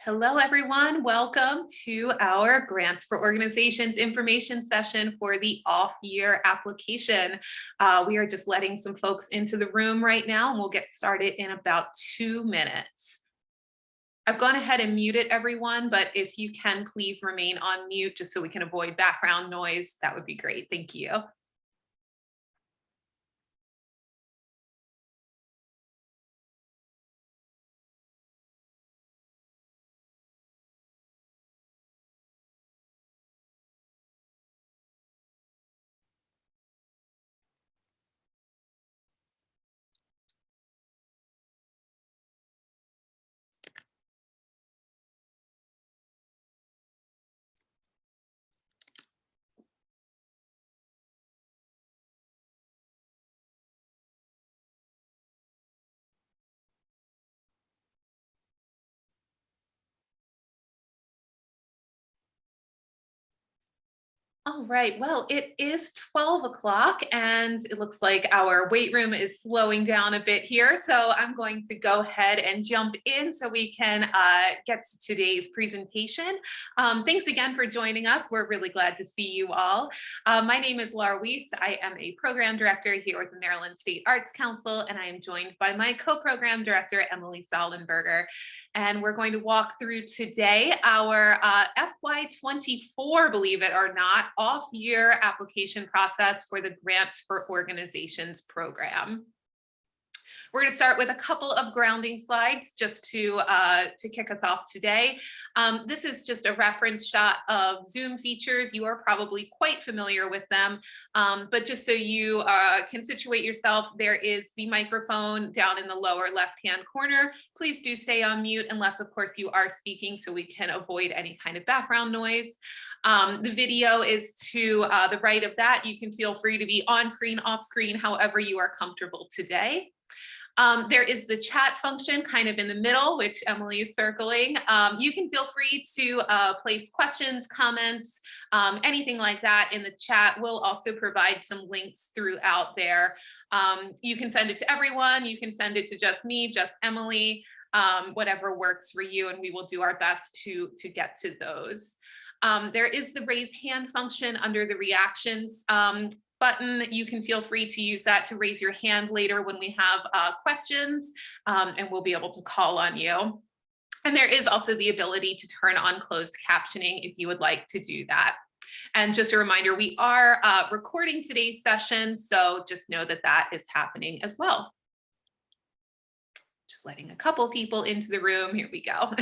Hello, everyone. Welcome to our Grants for Organizations information session for the off-year application. We are just letting some folks into the room right now, and we'll get started in about 2 minutes. I've gone ahead and muted everyone, but if you can, please remain on mute just so we can avoid background noise. That would be great. Thank you. All right, well, it is 12 o'clock and it looks like our wait room is slowing down a bit here. So I'm going to go ahead and jump in so we can get to today's presentation. Thanks again for joining us. We're really glad to see you all. My name is Laura Weiss. I am a program director here with the Maryland State Arts Council, and I am joined by my co-program director, Emily Sallenberger. And we're going to walk through today our FY24, believe it or not, off-year application process for the Grants for Organizations program. We're going to start with a couple of grounding slides just to kick us off today. This is just a reference shot of Zoom features. You are probably quite familiar with them, but just so you can situate yourself, there is the microphone down in the lower left-hand corner. Please do stay on mute unless, of course, you are speaking so we can avoid any kind of background noise. The video is to the right of that. You can feel free to be on screen, off screen, however you are comfortable today. There is the chat function kind of in the middle, which Emily is circling. You can feel free to place questions, comments, anything like that in the chat. We'll also provide some links throughout there. You can send it to everyone. You can send it to just me, just Emily, whatever works for you, and we will do our best to get to those. There is the raise hand function under the reactions button. You can feel free to use that to raise your hand later when we have questions, and we'll be able to call on you. And there is also the ability to turn on closed captioning if you would like to do that. And just a reminder, we are recording today's session, so just know that that is happening as well. Just letting a couple people into the room. Here we go.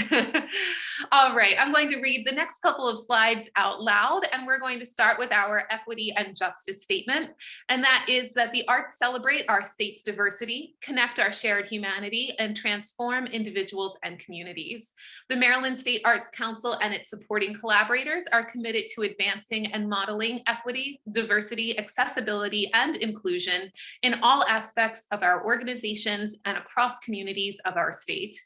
All right, I'm going to read the next couple of slides out loud, and we're going to start with our equity and justice statement. And that is that the arts celebrate our state's diversity, connect our shared humanity, and transform individuals and communities. The Maryland State Arts Council and its supporting collaborators are committed to advancing and modeling equity, diversity, accessibility, and inclusion in all aspects of our organizations and across communities of our state.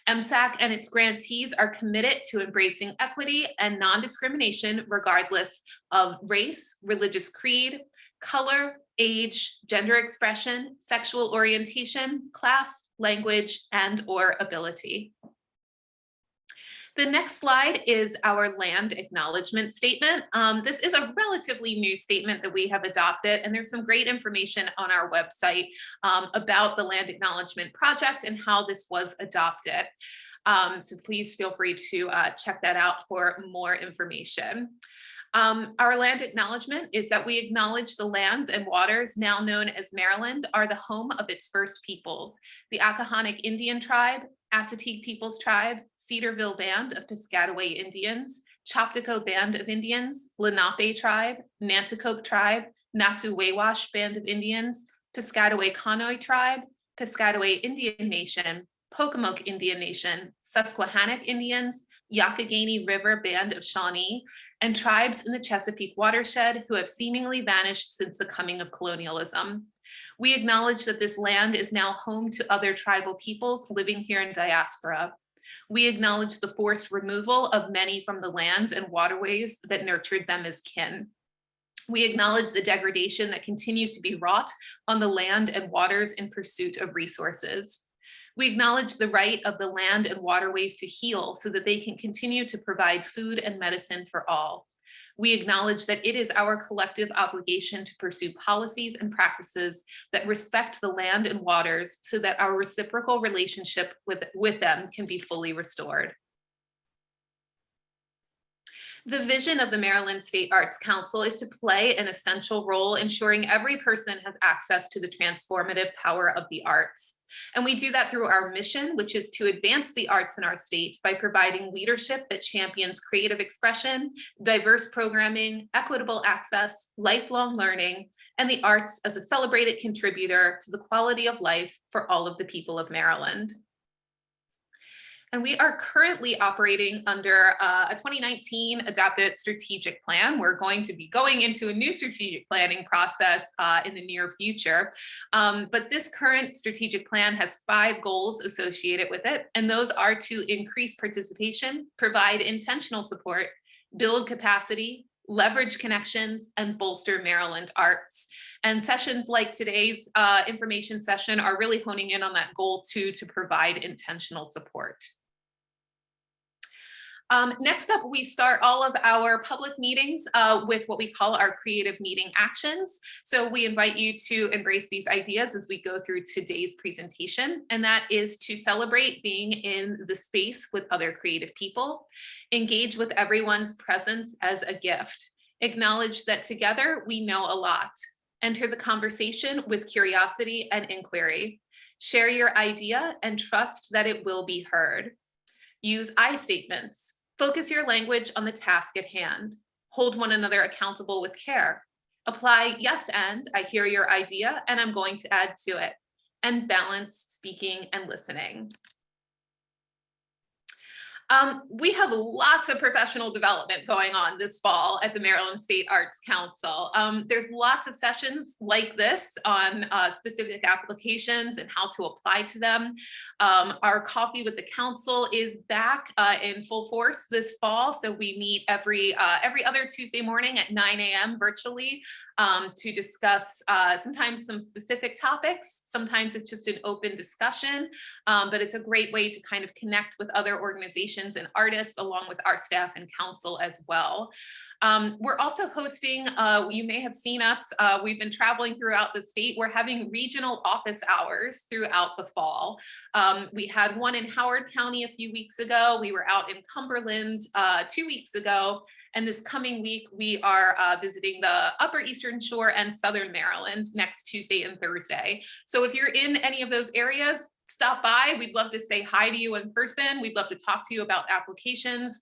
MSAC and its grantees are committed to embracing equity and non-discrimination regardless of race, religious creed, color, age, gender expression, sexual orientation, class, language, and/or ability. The next slide is our land acknowledgement statement. This is a relatively new statement that we have adopted, and there's some great information on our website about the land acknowledgement project and how this was adopted. So please feel free to check that out for more information. Our land acknowledgement is that we acknowledge the lands and waters now known as Maryland are the home of its first peoples, the Accohonic Indian Tribe, Assateague Peoples Tribe, Cedarville Band of Piscataway Indians, Choptico Band of Indians, Lenape Tribe, Nanticoke Tribe, Nassau-Wawash Band of Indians, Piscataway Conoy Tribe, Piscataway Indian Nation, Pocomoke Indian Nation, Susquehannock Indians, Youghiogheny River Band of Shawnee, and tribes in the Chesapeake watershed who have seemingly vanished since the coming of colonialism. We acknowledge that this land is now home to other tribal peoples living here in diaspora. We acknowledge the forced removal of many from the lands and waterways that nurtured them as kin. We acknowledge the degradation that continues to be wrought on the land and waters in pursuit of resources. We acknowledge the right of the land and waterways to heal so that they can continue to provide food and medicine for all. We acknowledge that it is our collective obligation to pursue policies and practices that respect the land and waters so that our reciprocal relationship with them can be fully restored. The vision of the Maryland State Arts Council is to play an essential role ensuring every person has access to the transformative power of the arts. And we do that through our mission, which is to advance the arts in our state by providing leadership that champions creative expression, diverse programming, equitable access, lifelong learning, and the arts as a celebrated contributor to the quality of life for all of the people of Maryland. And we are currently operating under a 2019 adopted strategic plan. We're going to be going into a new strategic planning process in the near future. But this current strategic plan has 5 goals associated with it. And those are to increase participation, provide intentional support, build capacity, leverage connections, and bolster Maryland arts. And sessions like today's information session are really honing in on that goal too, to provide intentional support. Next up, we start all of our public meetings with what we call our creative meeting actions. So we invite you to embrace these ideas as we go through today's presentation, and that is to celebrate being in the space with other creative people, engage with everyone's presence as a gift, acknowledge that together we know a lot, enter the conversation with curiosity and inquiry, share your idea and trust that it will be heard. Use I statements. Focus your language on the task at hand. Hold one another accountable with care. Apply yes and I hear your idea and I'm going to add to it. And balance speaking and listening. We have lots of professional development going on this fall at the Maryland State Arts Council. There's lots of sessions like this on specific applications and how to apply to them. Our Coffee with the Council is back in full force this fall. So we meet every other Tuesday morning at 9 a.m. virtually to discuss sometimes some specific topics. Sometimes it's just an open discussion, but it's a great way to kind of connect with other organizations and artists along with our staff and council as well. We're also hosting, you may have seen us, we've been traveling throughout the state. We're having regional office hours throughout the fall. We had one in Howard County a few weeks ago. We were out in Cumberland 2 weeks ago. And this coming week, we are visiting the Upper Eastern Shore and Southern Maryland next Tuesday and Thursday. So if you're in any of those areas, stop by. We'd love to say hi to you in person. We'd love to talk to you about applications.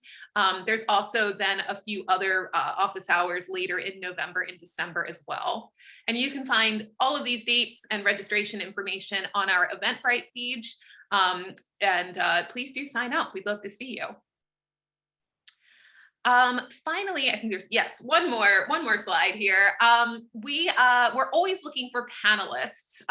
There's also then a few other office hours later in November and December as well. And you can find all of these dates and registration information on our Eventbrite page. Please do sign up. We'd love to see you. Finally, I think there's, yes, one more slide here. We're always looking for panelists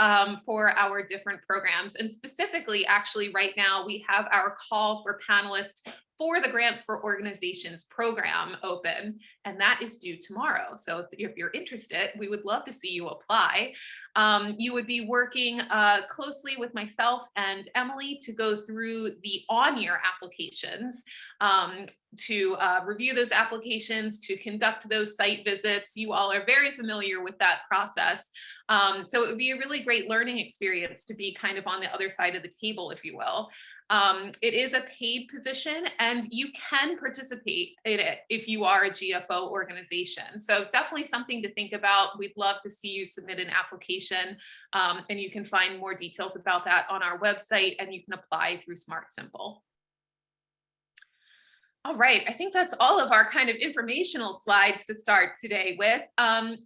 for our different programs. And specifically, actually right now, we have our call for panelists for the Grants for Organizations program open, and that is due tomorrow. So if you're interested, we would love to see you apply. You would be working closely with myself and Emily to go through the on-year applications, to review those applications, to conduct those site visits. You all are very familiar with that process. So it would be a really great learning experience to be kind of on the other side of the table, if you will. It is a paid position and you can participate in it if you are a GFO organization. So definitely something to think about. We'd love to see you submit an application, and you can find more details about that on our website, and you can apply through Smart Simple. All right, I think that's all of our kind of informational slides to start today with.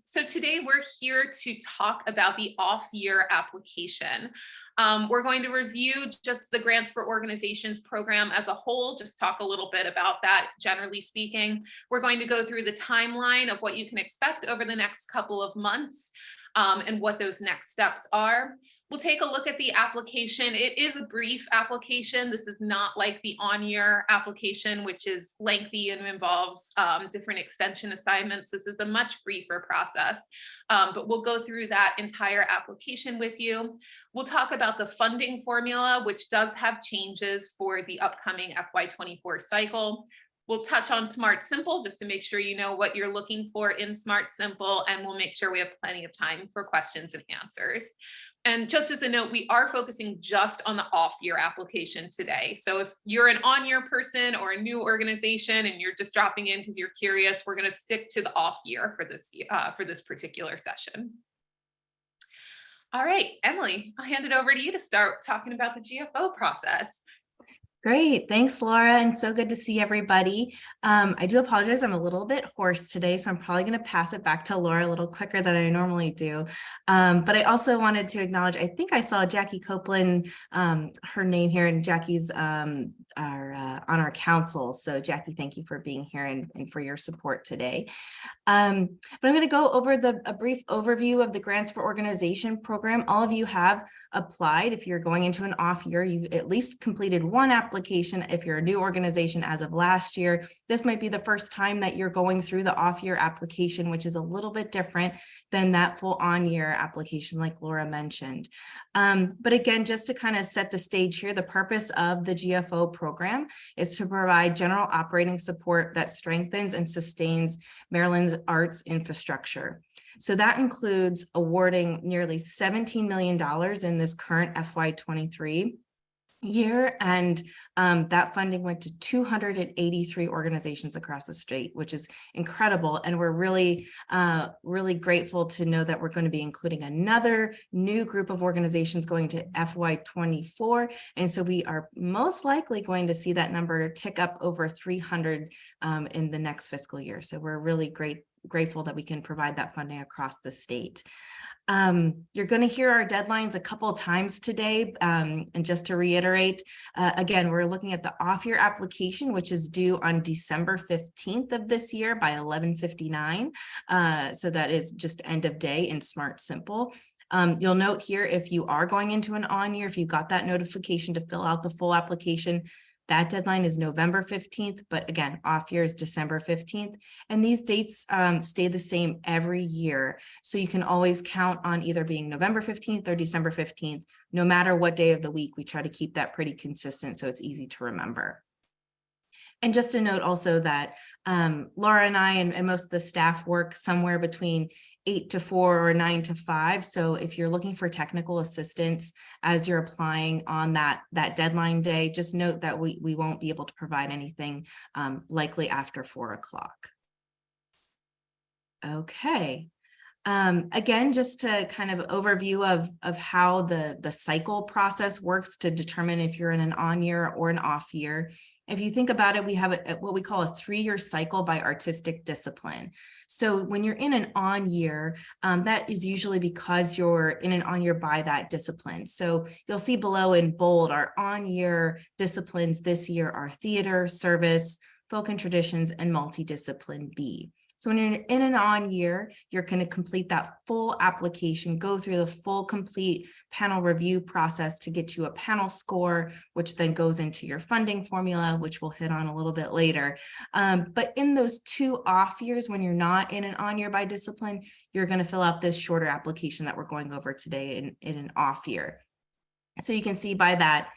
So today we're here to talk about the off-year application. We're going to review just the Grants for Organizations program as a whole, just talk a little bit about that, generally speaking. We're going to go through the timeline of what you can expect over the next couple of months, and what those next steps are. We'll take a look at the application. It is a brief application. This is not like the on-year application, which is lengthy and involves different extension assignments. This is a much briefer process, but we'll go through that entire application with you. We'll talk about the funding formula, which does have changes for the upcoming FY24 cycle. We'll touch on Smart Simple just to make sure you know what you're looking for in Smart Simple, and we'll make sure we have plenty of time for questions and answers. And just as a note, we are focusing just on the off-year application today. So if you're an on-year person or a new organization and you're just dropping in because you're curious, we're going to stick to the off-year for this particular session. All right, Emily, I'll hand it over to you to start talking about the GFO process. Great. Thanks, Laura. And so good to see everybody. I do apologize. I'm a little bit hoarse today, so I'm probably going to pass it back to Laura a little quicker than I normally do. But I also wanted to acknowledge, I think I saw Jackie Copeland, her name here, and Jackie's on our council. So Jackie, thank you for being here and for your support today. But I'm going to go over a brief overview of the Grants for Organization program. All of you have applied. If you're going into an off year, you've at least completed one application. If you're a new organization as of last year, this might be the first time that you're going through the off year application, which is a little bit different than that full on year application like Laura mentioned. But again, just to kind of set the stage here, the purpose of the GFO program is to provide general operating support that strengthens and sustains Maryland's arts infrastructure. So that includes awarding nearly $17 million in this current FY23 year, and that funding went to 283 organizations across the state, which is incredible. And we're really grateful to know that we're going to be including another new group of organizations going to FY24. And so we are most likely going to see that number tick up over 300 in the next fiscal year. So we're really grateful that we can provide that funding across the state. You're going to hear our deadlines a couple of times today. And just to reiterate, again, we're looking at the off-year application, which is due on December 15th of this year by 11:59. So that is just end of day in Smart Simple. You'll note here, if you are going into an on-year, if you got that notification to fill out the full application, that deadline is November 15th, but again, off year is December 15th. And these dates stay the same every year. So you can always count on either being November 15th or December 15th, no matter what day of the week. We try to keep that pretty consistent so it's easy to remember. And just to note also that Laura and I and most of the staff work somewhere between 8 to 4 or 9 to 5. So if you're looking for technical assistance as you're applying on that deadline day, just note that we won't be able to provide anything likely after 4 o'clock. Okay. Again, just to kind of overview of how the cycle process works to determine if you're in an on year or an off year. If you think about it, we have what we call a 3-year cycle by artistic discipline. So when you're in an on year, that is usually because you're in an on year by that discipline. So you'll see below in bold, our on year disciplines this year are theater, service, folk and traditions, and multidiscipline B. So when you're in an on year, you're going to complete that full application, go through the full complete panel review process to get you a panel score, which then goes into your funding formula, which we'll hit on a little bit later. But in those 2 off years, when you're not in an on year by discipline, you're going to fill out this shorter application that we're going over today in an off year. So you can see by that,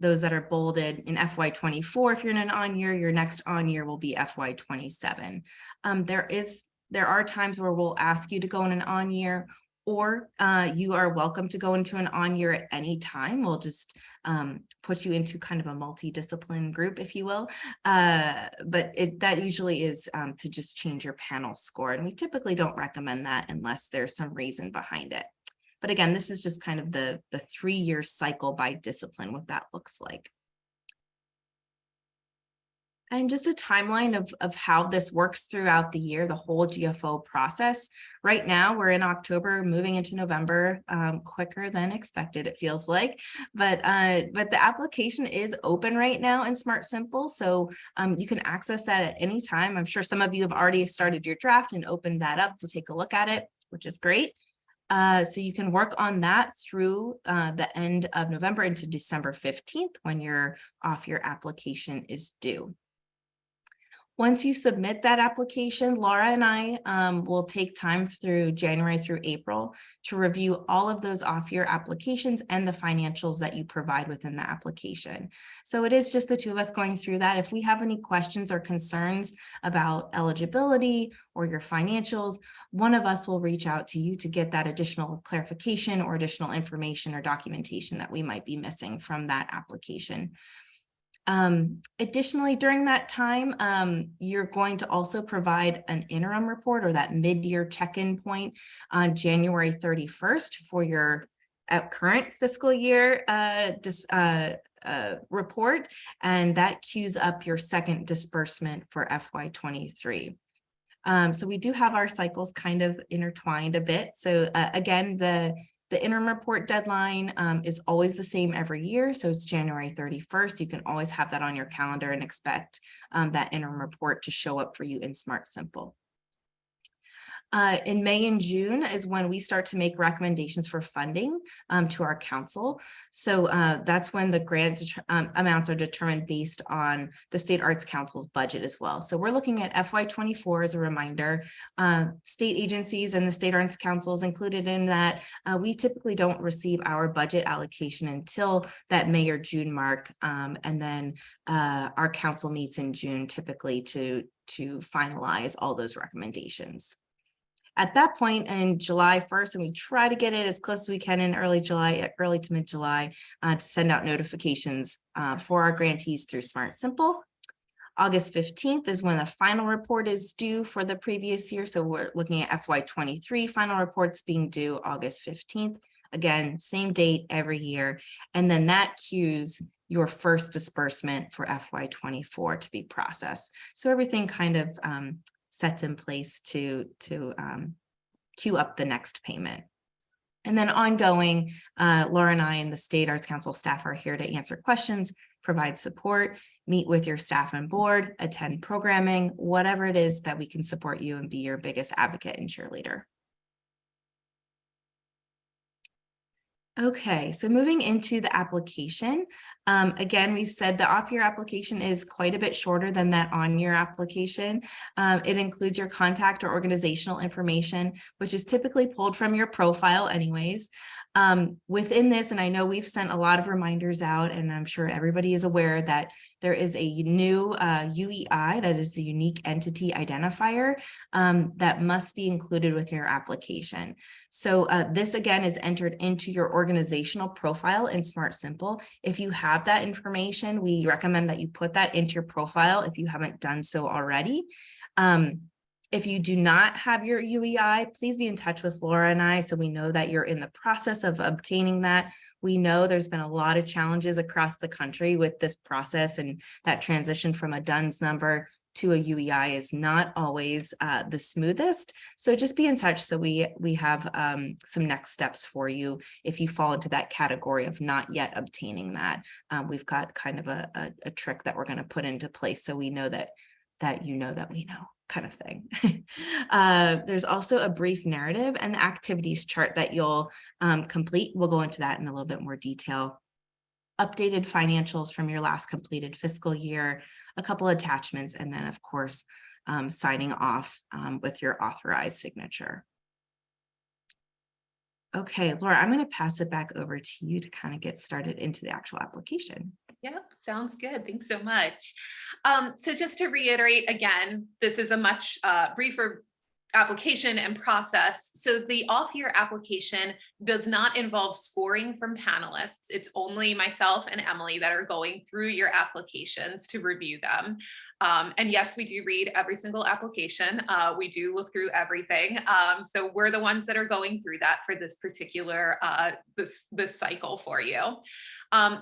those that are bolded in FY24, if you're in an on year, your next on year will be FY27. There are times where we'll ask you to go in an on year, or you are welcome to go into an on year at any time. We'll just put you into kind of a multidiscipline group, if you will. But that usually is to just change your panel score. And we typically don't recommend that unless there's some reason behind it. But again, this is just kind of the 3-year cycle by discipline, what that looks like. And just a timeline of how this works throughout the year, the whole GFO process. Right now, we're in October, moving into November, quicker than expected, it feels like. But the application is open right now in Smart Simple, so you can access that at any time. I'm sure some of you have already started your draft and opened that up to take a look at it, which is great. So you can work on that through the end of November into December 15th when your off-year application is due. Once you submit that application, Laura and I will take time through January through April to review all of those off-year applications and the financials that you provide within the application. So it is just the two of us going through that. If we have any questions or concerns about eligibility or your financials, one of us will reach out to you to get that additional clarification or additional information or documentation that we might be missing from that application. Additionally, during that time, you're going to also provide an interim report or that mid-year check-in point on January 31st for your current fiscal year report, and that queues up your second disbursement for FY23. So we do have our cycles kind of intertwined a bit. So again, the interim report deadline is always the same every year. So it's January 31st. You can always have that on your calendar and expect that interim report to show up for you in Smart Simple. In May and June is when we start to make recommendations for funding to our council. So that's when the grant amounts are determined based on the State Arts Council's budget as well. So we're looking at FY24 as a reminder. State agencies and the State Arts Council is included in that. We typically don't receive our budget allocation until that May or June mark. And then our council meets in June typically to finalize all those recommendations. At that point in July 1st, and we try to get it as close as we can in early to mid-July to send out notifications for our grantees through Smart Simple. August 15th is when the final report is due for the previous year. So we're looking at FY23 final reports being due August 15th. Again, same date every year. And then that cues your first disbursement for FY24 to be processed. So everything kind of sets in place to queue up the next payment. And then ongoing, Laura and I and the State Arts Council staff are here to answer questions, provide support, meet with your staff and board, attend programming, whatever it is that we can support you and be your biggest advocate and cheerleader. Okay, so moving into the application, again, we've said the off-year application is quite a bit shorter than that on-year application. It includes your contact or organizational information, which is typically pulled from your profile anyways. Within this, and I know we've sent a lot of reminders out, and I'm sure everybody is aware that there is a new UEI, that is the unique entity identifier, that must be included with your application. So this again is entered into your organizational profile in Smart Simple. If you have that information, we recommend that you put that into your profile if you haven't done so already. If you do not have your UEI, please be in touch with Laura and I so we know that you're in the process of obtaining that. We know there's been a lot of challenges across the country with this process, and that transition from a DUNS number to a UEI is not always the smoothest. So just be in touch so we have some next steps for you if you fall into that category of not yet obtaining that. We've got kind of a trick that we're going to put into place so we know that you know that we know, kind of thing. There's also a brief narrative and the activities chart that you'll complete. We'll go into that in a little bit more detail. Updated financials from your last completed fiscal year, a couple attachments, and then of course, signing off with your authorized signature. Okay, Laura, I'm going to pass it back over to you to kind of get started into the actual application. Yep, sounds good. Thanks so much. So just to reiterate again, this is a much briefer application and process. So the off-year application does not involve scoring from panelists. It's only myself and Emily that are going through your applications to review them. And yes, we do read every single application. We do look through everything. So we're the ones that are going through that for this particular this cycle for you.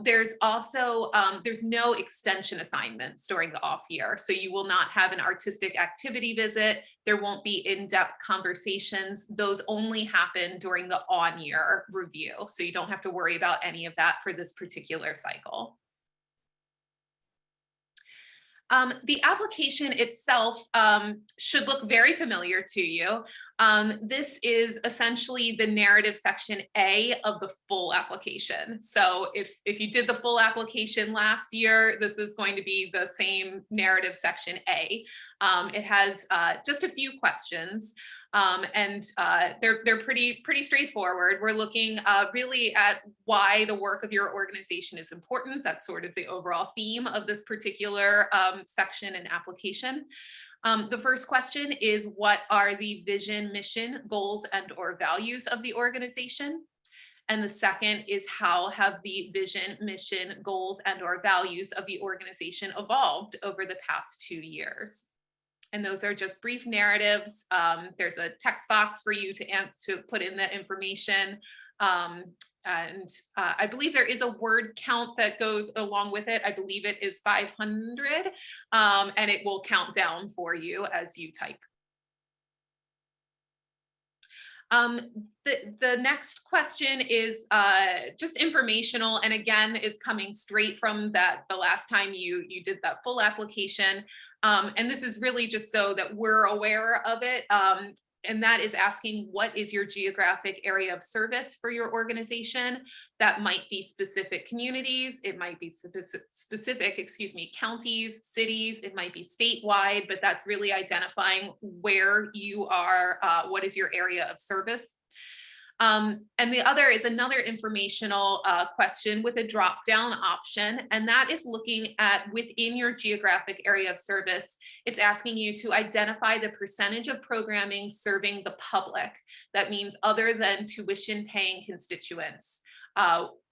There's also, there's no extension assignments during the off year. So you will not have an artistic activity visit. There won't be in-depth conversations. Those only happen during the on-year review. So you don't have to worry about any of that for this particular cycle. The application itself should look very familiar to you. This is essentially the narrative section A of the full application. So if you did the full application last year, this is going to be the same narrative section A. It has just a few questions. And they're pretty straightforward. We're looking really at why the work of your organization is important. That's sort of the overall theme of this particular section and application. The first question is, what are the vision, mission, goals, and/or values of the organization? And the second is, how have the vision, mission, goals, and/or values of the organization evolved over the past 2 years? And those are just brief narratives. There's a text box for you to put in the information. I believe there is a word count that goes along with it. I believe it is 500, and it will count down for you as you type. The next question is just informational, and again is coming straight from the last time you did that full application. And this is really just so that we're aware of it. And that is asking, what is your geographic area of service for your organization? That might be specific communities, it might be specific, counties, cities, it might be statewide, but that's really identifying where you are, what is your area of service. And the other is another informational question with a drop-down option, and that is looking at within your geographic area of service. It's asking you to identify the percentage of programming serving the public. That means other than tuition-paying constituents,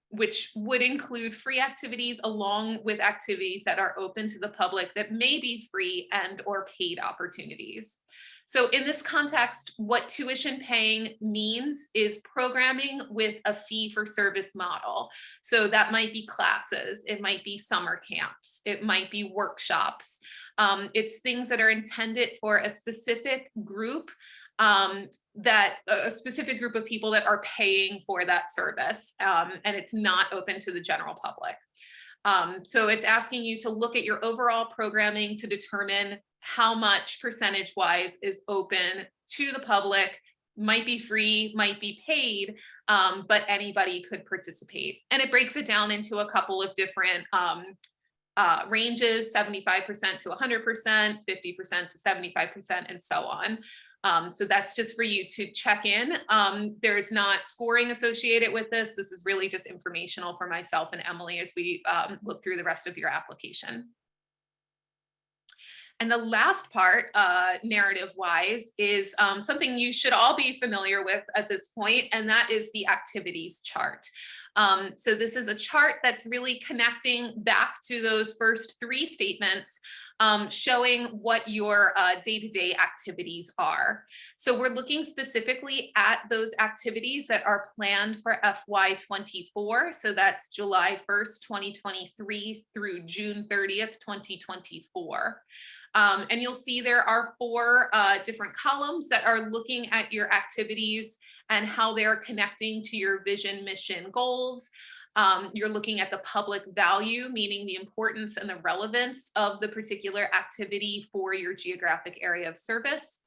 which would include free activities along with activities that are open to the public that may be free and/or paid opportunities. So in this context, what tuition paying means is programming with a fee for service model. So that might be classes, it might be summer camps, it might be workshops. It's things that are intended for a specific group, a specific group of people that are paying for that service, and it's not open to the general public. So it's asking you to look at your overall programming to determine how much percentage-wise is open to the public, might be free, might be paid, but anybody could participate. And it breaks it down into a couple of different ranges, 75% to 100%, 50% to 75%, and so on. So that's just for you to check in. There is not scoring associated with this. This is really just informational for myself and Emily as we look through the rest of your application. And the last part, narrative-wise, is something you should all be familiar with at this point, and that is the activities chart. So this is a chart that's really connecting back to those first 3 statements, showing what your day-to-day activities are. So we're looking specifically at those activities that are planned for FY24. So that's July 1st, 2023 through June 30th, 2024. And you'll see there are 4 different columns that are looking at your activities and how they're connecting to your vision, mission, goals. You're looking at the public value, meaning the importance and the relevance of the particular activity for your geographic area of service.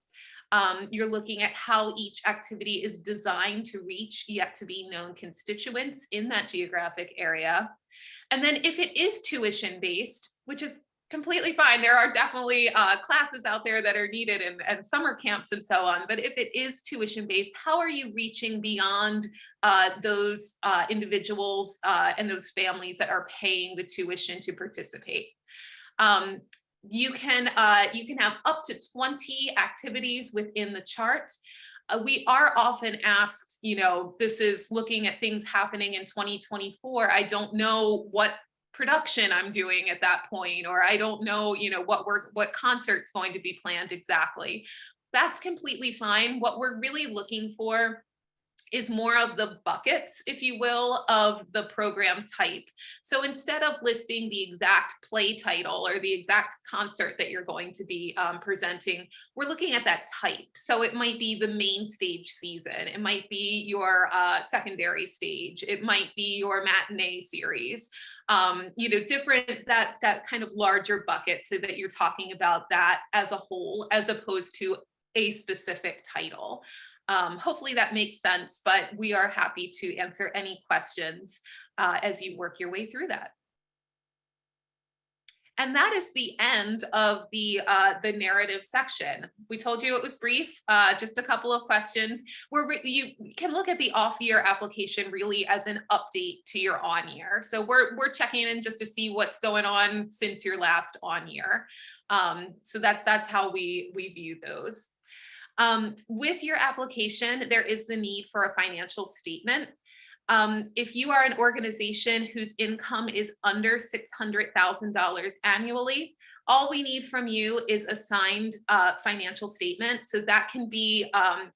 You're looking at how each activity is designed to reach yet to be known constituents in that geographic area. And then if it is tuition-based, which is completely fine. There are definitely classes out there that are needed and summer camps and so on. But if it is tuition-based, how are you reaching beyond those individuals and those families that are paying the tuition to participate? You can have up to 20 activities within the chart. We are often asked, this is looking at things happening in 2024. I don't know what production I'm doing at that point, or I don't know, what concert's going to be planned exactly. That's completely fine. What we're really looking for is more of the buckets, if you will, of the program type. So instead of listing the exact play title or the exact concert that you're going to be presenting, we're looking at that type. So it might be the main stage season. It might be your secondary stage. It might be your matinee series. Different, that kind of larger bucket, so that you're talking about that as a whole, as opposed to a specific title. Hopefully that makes sense, but we are happy to answer any questions as you work your way through that. And that is the end of the narrative section. We told you it was brief, just a couple of questions where you can look at the off-year application really as an update to your on-year. So we're checking in just to see what's going on since your last on-year. So that's how we view those. With your application, there is the need for a financial statement. If you are an organization whose income is under $600,000 annually, all we need from you is a signed financial statement. So that can be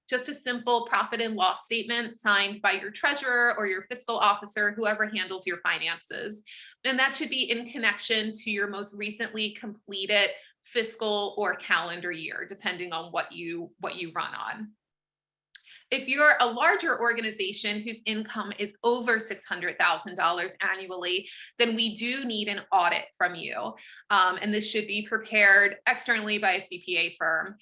just a simple profit and loss statement signed by your treasurer or your fiscal officer, whoever handles your finances. And that should be in connection to your most recently completed fiscal or calendar year, depending on what you run on. If you're a larger organization whose income is over $600,000 annually, then we do need an audit from you. And this should be prepared externally by a CPA firm.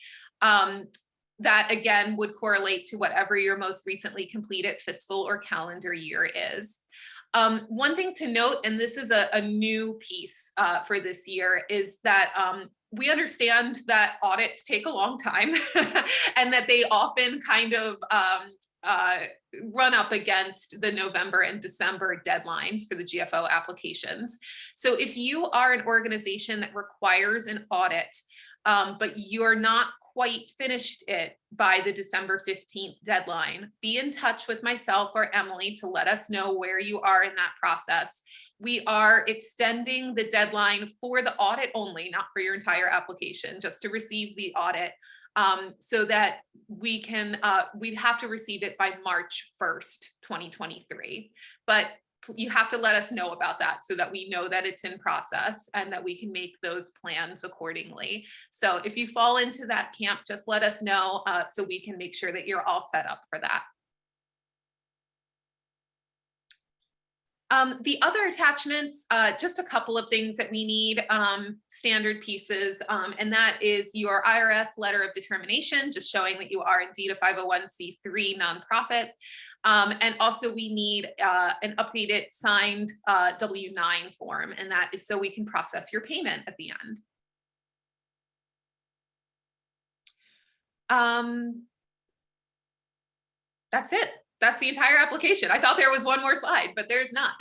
That again would correlate to whatever your most recently completed fiscal or calendar year is. One thing to note, and this is a new piece for this year, is that we understand that audits take a long time and that they often kind of run up against the November and December deadlines for the GFO applications. So if you are an organization that requires an audit, but you're not quite finished it by the December 15th deadline, be in touch with myself or Emily to let us know where you are in that process. We are extending the deadline for the audit only, not for your entire application, just to receive the audit, so that we'd have to receive it by March 1st, 2023. But you have to let us know about that so that we know that it's in process and that we can make those plans accordingly. So if you fall into that camp, just let us know so we can make sure that you're all set up for that. The other attachments, just a couple of things that we need, standard pieces, and that is your IRS letter of determination, just showing that you are indeed a 501c3 nonprofit. And also we need an updated signed W-9 form, and that is so we can process your payment at the end. That's it. That's the entire application. I thought there was one more slide, but there's not.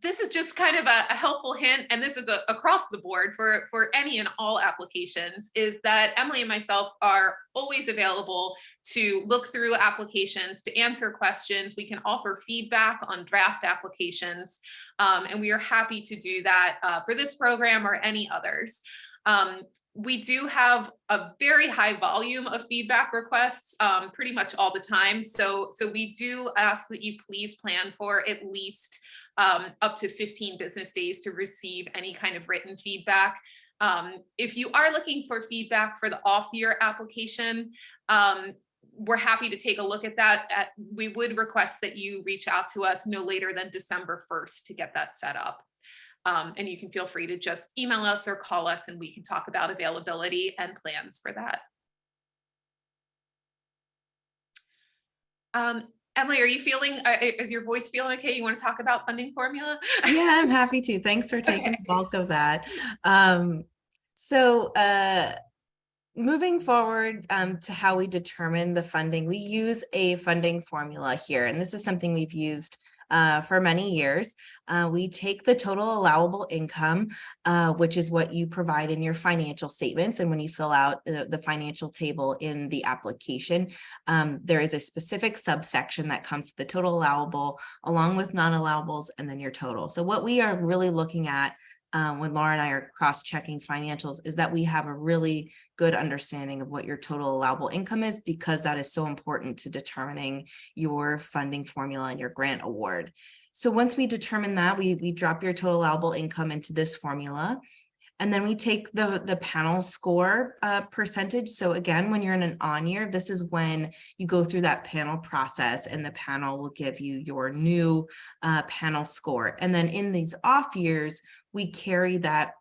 This is just kind of a helpful hint, and this is across the board for any and all applications, is that Emily and myself are always available to look through applications, to answer questions. We can offer feedback on draft applications, and we are happy to do that for this program or any others. We do have a very high volume of feedback requests pretty much all the time. So we do ask that you please plan for at least up to 15 business days to receive any kind of written feedback. If you are looking for feedback for the off-year application, we're happy to take a look at that. We would request that you reach out to us no later than December 1st to get that set up. And you can feel free to just email us or call us and we can talk about availability and plans for that. Emily, are you feeling, is your voice feeling okay? You want to talk about funding formula? Yeah, I'm happy to. Thanks for taking the bulk of that. Moving forward to how we determine the funding, we use a funding formula here, and this is something we've used for many years. We take the total allowable income, which is what you provide in your financial statements. And when you fill out the financial table in the application, there is a specific subsection that comes to the total allowable along with non-allowables and then your total. So what we are really looking at when Laura and I are cross-checking financials, is that we have a really good understanding of what your total allowable income is, because that is so important to determining your funding formula and your grant award. So once we determine that, we drop your total allowable income into this formula. And then we take the panel score percentage. So again, when you're in an on year, this is when you go through that panel process, and the panel will give you your new panel score. And then in these off years, we carry that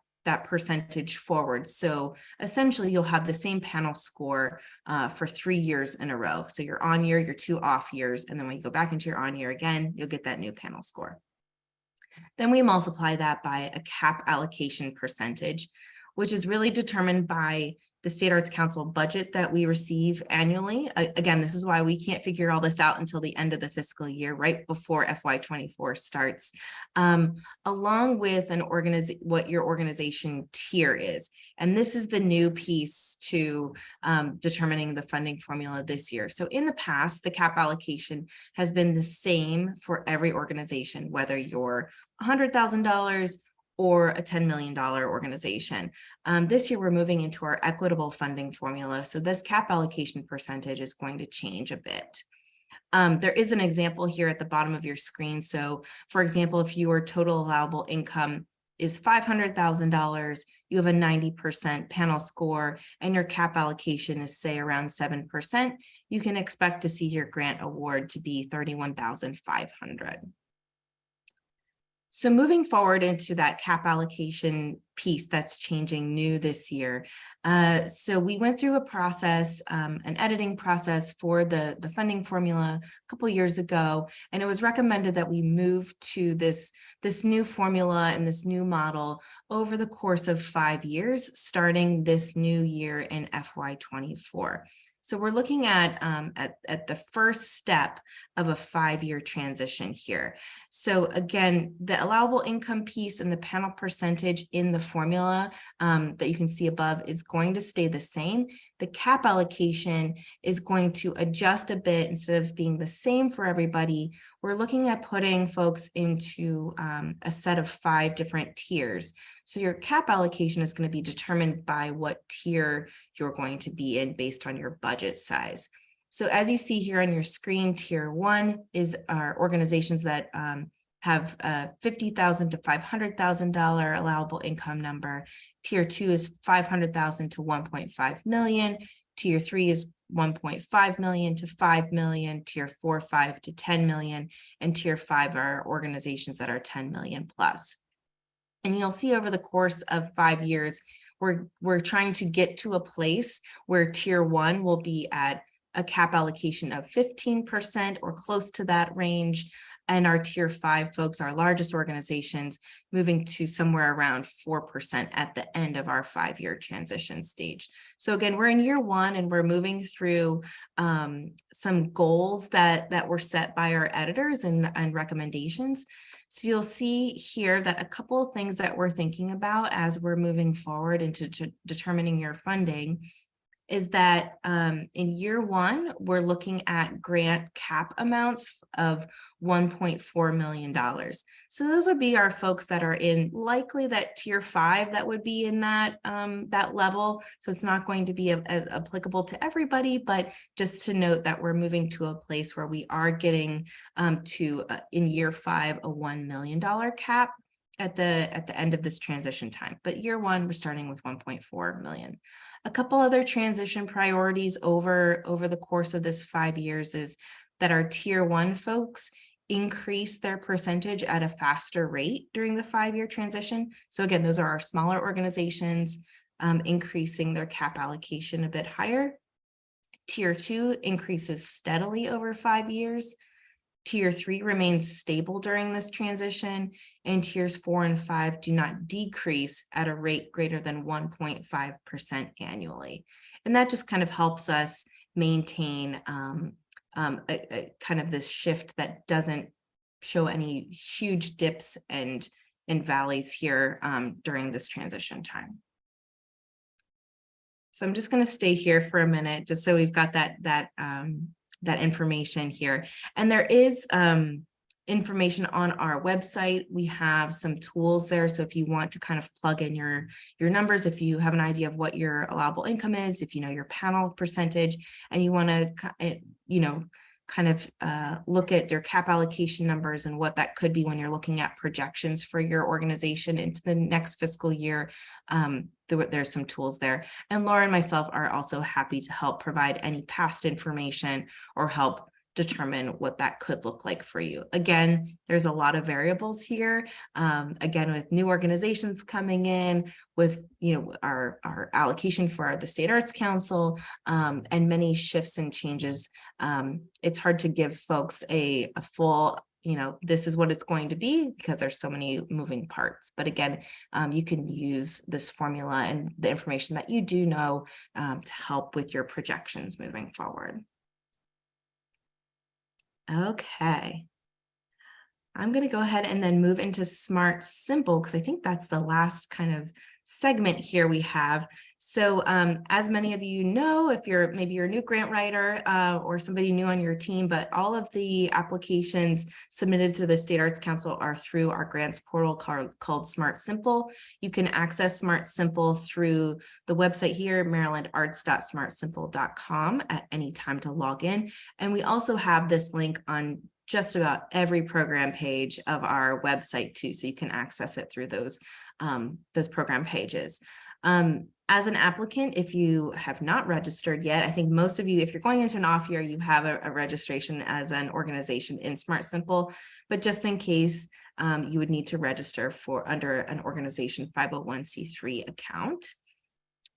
percentage forward. So essentially, you'll have the same panel score for 3 years in a row. So your on year, your 2 off years, and then when you go back into your on year again, you'll get that new panel score. Then we multiply that by a cap allocation percentage, which is really determined by the State Arts Council budget that we receive annually. Again, this is why we can't figure all this out until the end of the fiscal year, right before FY24 starts, along with what your organization tier is. And this is the new piece to determining the funding formula this year. So in the past, the cap allocation has been the same for every organization, whether you're $100,000 or a $10 million organization. This year, we're moving into our equitable funding formula. So this cap allocation percentage is going to change a bit. There is an example here at the bottom of your screen. So for example, if your total allowable income is $500,000, you have a 90% panel score, and your cap allocation is, say, around 7%, you can expect to see your grant award to be $31,500. So moving forward into that cap allocation piece that's changing new this year. So we went through a process, an editing process for the funding formula a couple years ago, and it was recommended that we move to this new formula and this new model over the course of 5 years, starting this new year in FY24. So we're looking at the first step of a 5-year transition here. So again, the allowable income piece and the panel percentage in the formula that you can see above is going to stay the same. The cap allocation is going to adjust a bit. Instead of being the same for everybody, we're looking at putting folks into a set of 5 different tiers. So your cap allocation is going to be determined by what tier you're going to be in based on your budget size. So as you see here on your screen, tier 1 is our organizations that have a $50,000 to $500,000 allowable income number. Tier 2 is $500,000 to $1.5 million. Tier 3 is $1.5 million to $5 million. Tier 4, 5 to $10 million, and tier 5 are organizations that are 10 million plus. And you'll see over the course of 5 years, we're trying to get to a place where tier 1 will be at a cap allocation of 15% or close to that range. And our tier 5 folks, our largest organizations, moving to somewhere around 4% at the end of our 5-year transition stage. So again, we're in year 1 and we're moving through some goals that were set by our editors and recommendations. So you'll see here that a couple of things that we're thinking about as we're moving forward into determining your funding is that in year 1, we're looking at grant cap amounts of $1.4 million. So those would be our folks that are in likely that tier 5 that would be in that level. So it's not going to be as applicable to everybody, but just to note that we're moving to a place where we are getting to in year 5 a $1 million cap at the end of this transition time. But year 1, we're starting with 1.4 million. A couple other transition priorities over the course of this 5 years is that our tier 1 folks increase their percentage at a faster rate during the 5-year transition. So again, those are our smaller organizations increasing their cap allocation a bit higher. Tier 2 increases steadily over 5 years. Tier 3 remains stable during this transition, and tiers 4 and 5 do not decrease at a rate greater than 1.5% annually. And that just kind of helps us maintain a kind of this shift that doesn't show any huge dips and valleys here during this transition time. So I'm just going to stay here for a minute, just so we've got that information here. And there is information on our website. We have some tools there. So if you want to kind of plug in your numbers, if you have an idea of what your allowable income is, if you know your panel percentage, and you want to, kind of look at your cap allocation numbers and what that could be when you're looking at projections for your organization into the next fiscal year, there's some tools there. And Laura and myself are also happy to help provide any past information or help determine what that could look like for you. Again, there's a lot of variables here. Again, with new organizations coming in, with our allocation for the State Arts Council, and many shifts and changes, it's hard to give folks a full, this is what it's going to be, because there's so many moving parts. But again, you can use this formula and the information that you do know to help with your projections moving forward. Okay. I'm going to go ahead and then move into Smart Simple, because I think that's the last kind of segment here we have. So as many of you know, if maybe you're a new grant writer or somebody new on your team, but all of the applications submitted to the State Arts Council are through our grants portal called Smart Simple. You can access Smart Simple through the website here, marylandarts.smartsimple.com, at any time to log in. And we also have this link on just about every program page of our website too, so you can access it through those program pages. As an applicant, if you have not registered yet, I think most of you, if you're going into an off year, you have a registration as an organization in Smart Simple, but just in case, you would need to register under an organization 501c3 account.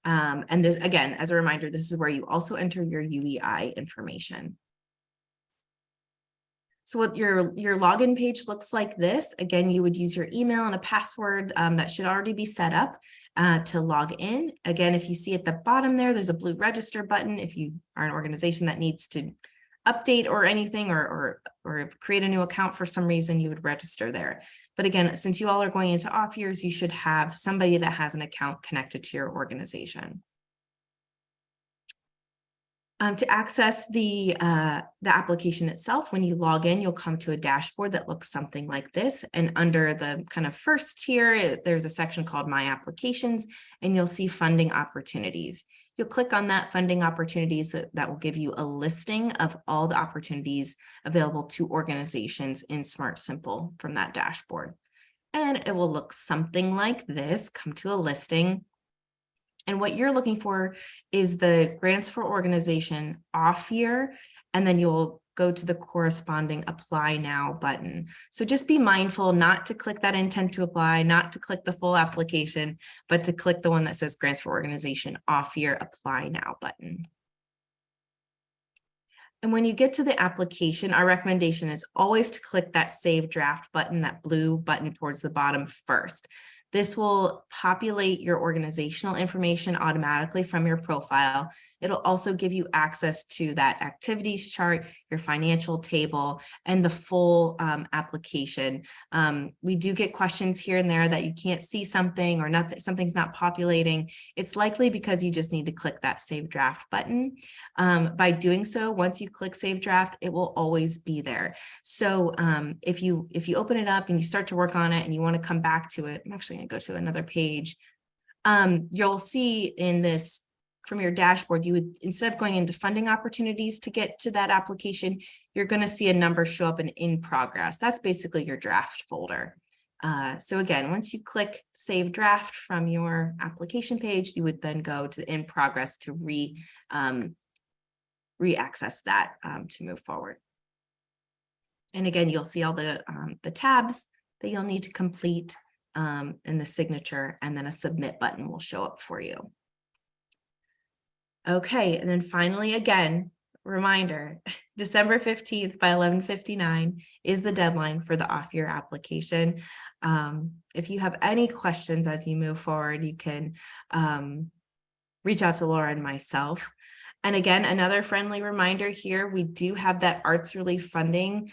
And this, again, as a reminder, this is where you also enter your UEI information. So what your login page looks like this. Again, you would use your email and a password that should already be set up to log in. Again, if you see at the bottom there's a blue register button. If you are an organization that needs to update or anything, or create a new account for some reason, you would register there. But again, since you all are going into off years, you should have somebody that has an account connected to your organization. To access the application itself, when you log in, you'll come to a dashboard that looks something like this. And under the kind of first tier, there's a section called My Applications, and you'll see funding opportunities. You'll click on that funding opportunities that will give you a listing of all the opportunities available to organizations in Smart Simple from that dashboard. And it will look something like this, come to a listing. And what you're looking for is the grants for organization off year, and then you'll go to the corresponding apply now button. So just be mindful not to click that intent to apply, not to click the full application, but to click the one that says grants for organization off year apply now button. And when you get to the application, our recommendation is always to click that save draft button, that blue button towards the bottom first. This will populate your organizational information automatically from your profile. It'll also give you access to that activities chart, your financial table, and the full application. We do get questions here and there that you can't see something, or something's not populating. It's likely because you just need to click that save draft button. By doing so, once you click save draft, it will always be there. So if you open it up and you start to work on it and you want to come back to it, I'm actually going to go to another page. You'll see in this, from your dashboard, you would, instead of going into funding opportunities to get to that application, you're going to see a number show up in progress. That's basically your draft folder. So again, once you click save draft from your application page, you would then go to in progress to re-access that to move forward. And again, you'll see all the tabs that you'll need to complete, and the signature, and then a submit button will show up for you. Okay, and then finally, again, reminder, December 15th by 11:59 is the deadline for the off-year application. If you have any questions as you move forward, you can reach out to Laura and myself. And again, another friendly reminder here, we do have that arts relief funding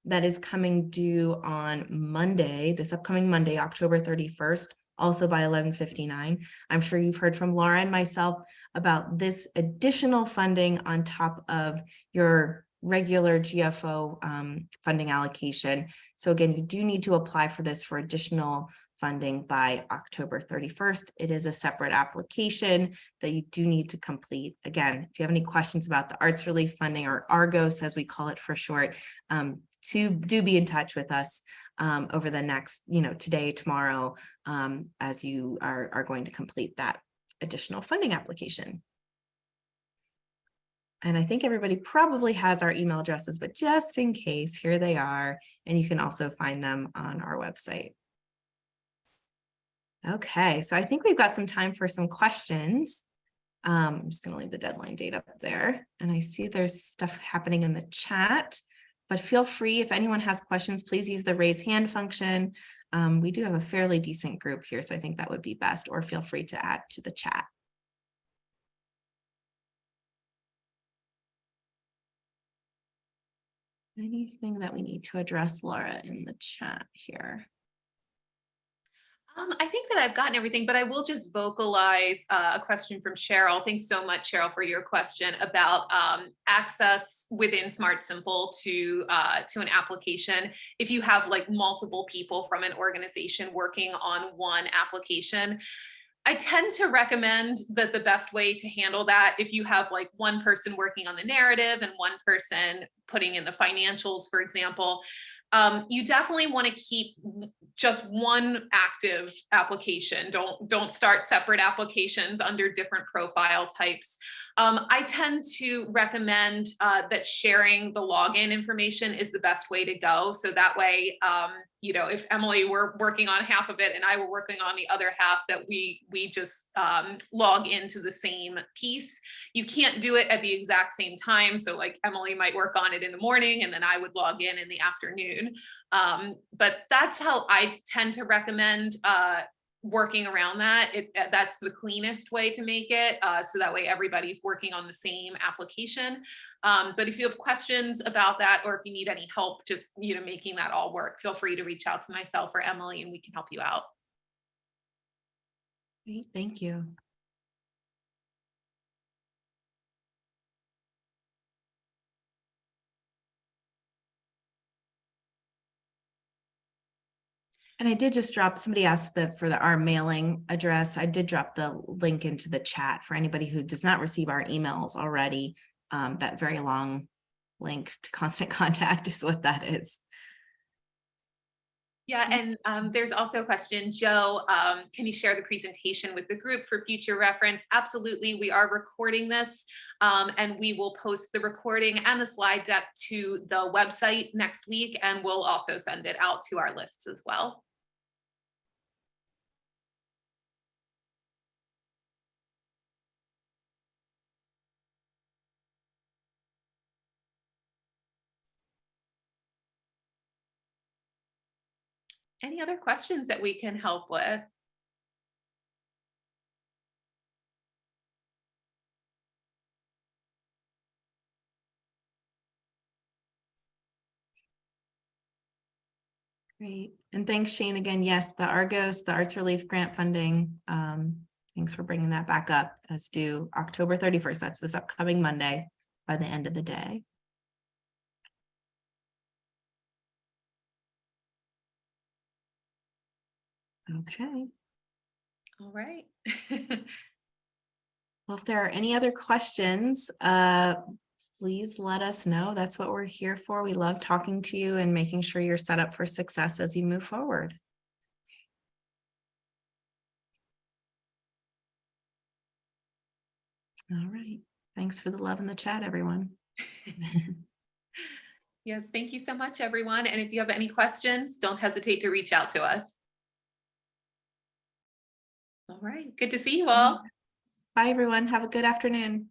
that is coming due on Monday, this upcoming Monday, October 31st, also by 11:59. I'm sure you've heard from Laura and myself about this additional funding on top of your regular GFO funding allocation. So again, you do need to apply for this for additional funding by October 31st. It is a separate application that you do need to complete. Again, if you have any questions about the arts relief funding, or ARGOS as we call it for short, do be in touch with us over the next, today, tomorrow, as you are going to complete that additional funding application. And I think everybody probably has our email addresses, but just in case, here they are, and you can also find them on our website. Okay, so I think we've got some time for some questions. I'm just going to leave the deadline date up there, and I see there's stuff happening in the chat, but feel free, if anyone has questions, please use the raise hand function. We do have a fairly decent group here, so I think that would be best, or feel free to add to the chat. Anything that we need to address, Laura, in the chat here? I think that I've gotten everything, but I will just vocalize a question from Cheryl. Thanks so much, Cheryl, for your question about access within Smart Simple to an application. If you have like multiple people from an organization working on one application, I tend to recommend that the best way to handle that, if you have like one person working on the narrative and one person putting in the financials, for example, you definitely want to keep just one active application. Don't start separate applications under different profile types. I tend to recommend that sharing the login information is the best way to go. So that way, if Emily were working on half of it and I were working on the other half, that we just log into the same piece. You can't do it at the exact same time. So like Emily might work on it in the morning and then I would log in the afternoon. But that's how I tend to recommend working around that. That's the cleanest way to make it, so that way everybody's working on the same application. But if you have questions about that, or if you need any help just making that all work, feel free to reach out to myself or Emily and we can help you out. Great, thank you. And I did just drop, somebody asked for our mailing address. I did drop the link into the chat for anybody who does not receive our emails already. That very long link to Constant Contact is what that is. Yeah, and there's also a question, Joe, can you share the presentation with the group for future reference? Absolutely, we are recording this, and we will post the recording and the slide deck to the website next week, and we'll also send it out to our lists as well. Any other questions that we can help with? Great. And thanks, Shane, again. Yes, the ARGOS, the Arts Relief Grant funding. Thanks for bringing that back up. That's due October 31st. That's this upcoming Monday by the end of the day. Okay. All right. Well, if there are any other questions, please let us know. That's what we're here for. We love talking to you and making sure you're set up for success as you move forward. All right. Thanks for the love in the chat, everyone. Yes, thank you so much, everyone. And if you have any questions, don't hesitate to reach out to us. All right. Good to see you all. Bye, everyone. Have a good afternoon.